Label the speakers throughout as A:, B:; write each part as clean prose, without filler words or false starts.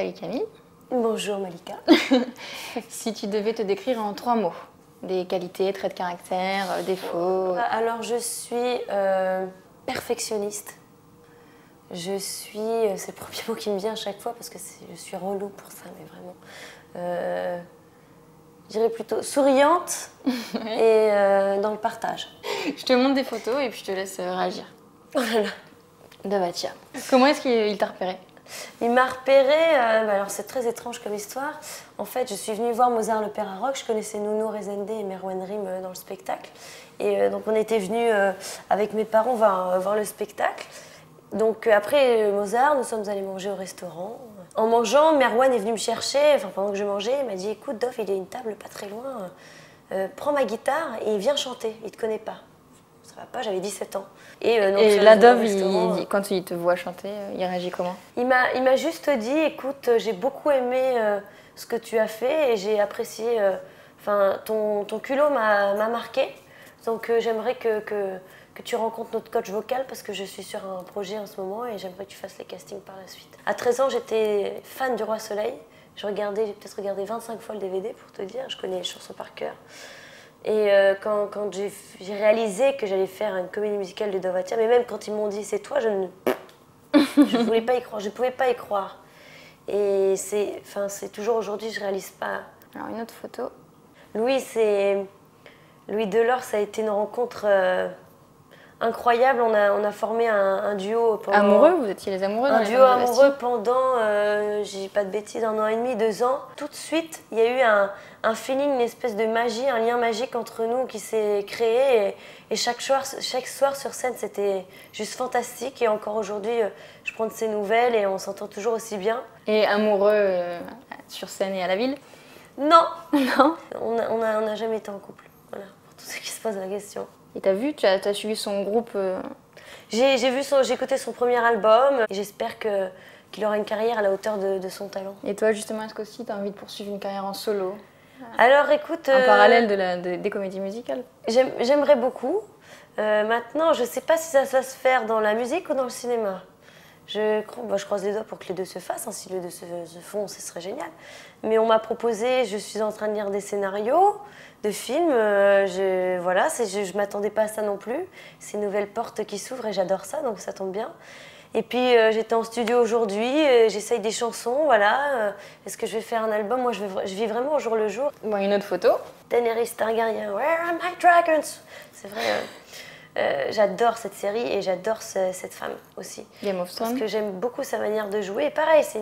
A: Salut Camille.
B: Bonjour Malika.
A: Si tu devais te décrire en 3 mots, des qualités, traits de caractère, défauts.
B: Alors je suis perfectionniste. Je suis, c'est le premier mot qui me vient à chaque fois parce que je suis relou pour ça, mais vraiment. Je dirais plutôt souriante et dans le partage.
A: Je te montre des photos et puis je te laisse réagir.
B: Oh là là.
A: Davatia. Comment est-ce qu'il t'a repéré?
B: Il m'a repéré, alors c'est très étrange comme histoire. En fait, je suis venue voir Mozart l'Opéra Rock. Je connaissais Nuno Rezende et Merwan Rim dans le spectacle. Et donc on était venus avec mes parents voir le spectacle. Donc après Mozart, nous sommes allés manger au restaurant. En mangeant, Merwan est venu me chercher, enfin pendant que je mangeais, il m'a dit « Écoute Dof, il y a une table pas très loin, prends ma guitare et viens chanter, il te connaît pas. » Ça va pas, j'avais 17 ans.
A: Et la Dove, quand il te voit chanter, il réagit comment?
B: Il m'a juste dit, écoute, j'ai beaucoup aimé ce que tu as fait et j'ai apprécié, ton culot m'a marqué. Donc j'aimerais que tu rencontres notre coach vocal parce que je suis sur un projet en ce moment et j'aimerais que tu fasses les castings par la suite. À 13 ans, j'étais fan du Roi Soleil. J'ai peut-être regardé 25 fois le DVD pour te dire, je connais les chansons par cœur. Et quand j'ai réalisé que j'allais faire une comédie musicale de Davatia, mais même quand ils m'ont dit c'est toi, je ne voulais pas y croire, je ne pouvais pas y croire. Et c'est toujours aujourd'hui, je ne réalise pas.
A: Alors une autre photo.
B: Louis Delors, ça a été une rencontre incroyable. On a formé un duo pendant...
A: Amoureux? Vous étiez les amoureux?
B: Un duo amoureux pendant, j'ai pas de bêtises, 1 an et demi, 2 ans. Tout de suite, il y a eu un feeling, une espèce de magie, un lien magique entre nous qui s'est créé. Et chaque soir sur scène, c'était juste fantastique. Et encore aujourd'hui, je prends de ses nouvelles et on s'entend toujours aussi bien.
A: Et amoureux sur scène et à la ville?
B: Non.
A: Non.
B: On n'a jamais été en couple. Voilà, pour tous ceux qui se posent la question.
A: Et t'as vu, tu as suivi son groupe
B: J'ai écouté son premier album. J'espère qu'il aura une carrière à la hauteur de son talent.
A: Et toi, justement, est-ce qu'aussi tu as envie de poursuivre une carrière en solo?
B: Alors, écoute...
A: En parallèle des comédies musicales?
B: J'aimerais beaucoup. Maintenant, je ne sais pas si ça va se faire dans la musique ou dans le cinéma. Je croise les doigts pour que les deux se fassent. Hein. Si les deux se font, ce serait génial. Mais on m'a proposé, je suis en train de lire des scénarios de films. Je ne m'attendais pas à ça non plus. C'est une nouvelle porte qui s'ouvre et j'adore ça, donc ça tombe bien. Et puis j'étais en studio aujourd'hui, j'essaye des chansons, voilà. Est-ce que je vais faire un album? Moi, je vis vraiment au jour le jour.
A: Bon, une autre photo.
B: Daenerys Targaryen, Where are my dragons? C'est vrai, j'adore cette série et j'adore cette femme aussi.
A: Game of Thrones.
B: Parce que j'aime beaucoup sa manière de jouer. Et pareil, c'est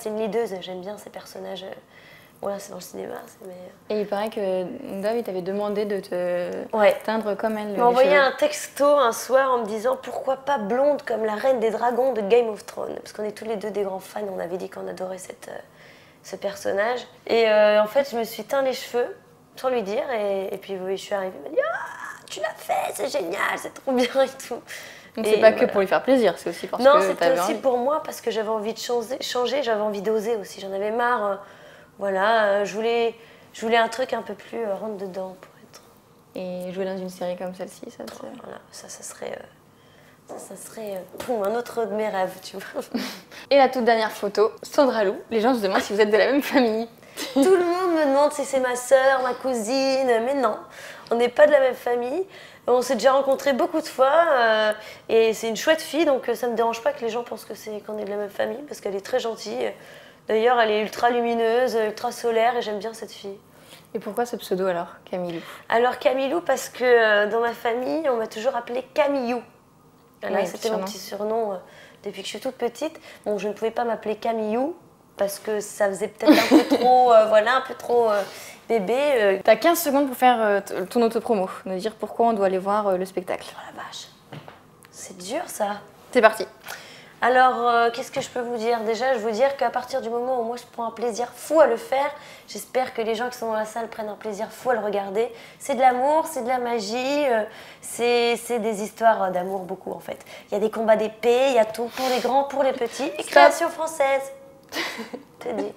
B: une leaduse, j'aime bien ses personnages. Voilà, c'est dans le cinéma.
A: Et il paraît que Dove, il t'avait demandé de teindre comme elle.
B: Il m'a envoyé un texto un soir en me disant pourquoi pas blonde comme la reine des dragons de Game of Thrones. Parce qu'on est tous les deux des grands fans, on avait dit qu'on adorait ce personnage. Et en fait, je me suis teint les cheveux sans lui dire. Et puis je suis arrivée, il m'a dit ah, tu l'as fait, c'est génial, c'est trop bien et tout.
A: Donc c'est pas que pour lui faire plaisir, c'est aussi parce que
B: non,
A: t'avais
B: c'était aussi
A: envie.
B: pour moi parce que j'avais envie de changer, j'avais envie d'oser aussi. J'en avais marre. Voilà, je voulais un truc un peu plus rentre dedans pour être.
A: Et jouer dans une série comme celle-ci, ça
B: voilà, ça serait un autre de mes rêves, tu vois.
A: Et la toute dernière photo, Sandra Lou. Les gens se demandent si vous êtes de la même famille.
B: Tout le monde me demande si c'est ma sœur, ma cousine, mais non, on n'est pas de la même famille. On s'est déjà rencontrés beaucoup de fois et c'est une chouette fille, donc ça ne me dérange pas que les gens pensent qu'on est de la même famille parce qu'elle est très gentille. D'ailleurs, elle est ultra lumineuse, ultra solaire et j'aime bien cette fille.
A: Et pourquoi ce pseudo alors, Camillou?
B: Alors Camillou, parce que dans ma famille, on m'a toujours appelée Camillou. Voilà,
A: oui,
B: c'était mon petit surnom depuis que je suis toute petite. Bon, je ne pouvais pas m'appeler Camillou parce que ça faisait peut-être un peu trop, un peu trop bébé.
A: T'as 15 secondes pour faire ton autopromo, nous dire pourquoi on doit aller voir le spectacle.
B: Oh la vache, c'est dur ça.
A: C'est parti.
B: Alors, qu'est-ce que je peux vous dire? Déjà, je veux dire qu'à partir du moment où moi je prends un plaisir fou à le faire, j'espère que les gens qui sont dans la salle prennent un plaisir fou à le regarder. C'est de l'amour, c'est de la magie, c'est des histoires d'amour beaucoup en fait. Il y a des combats d'épée, il y a tout pour les grands, pour les petits. Et création française. Je te dis.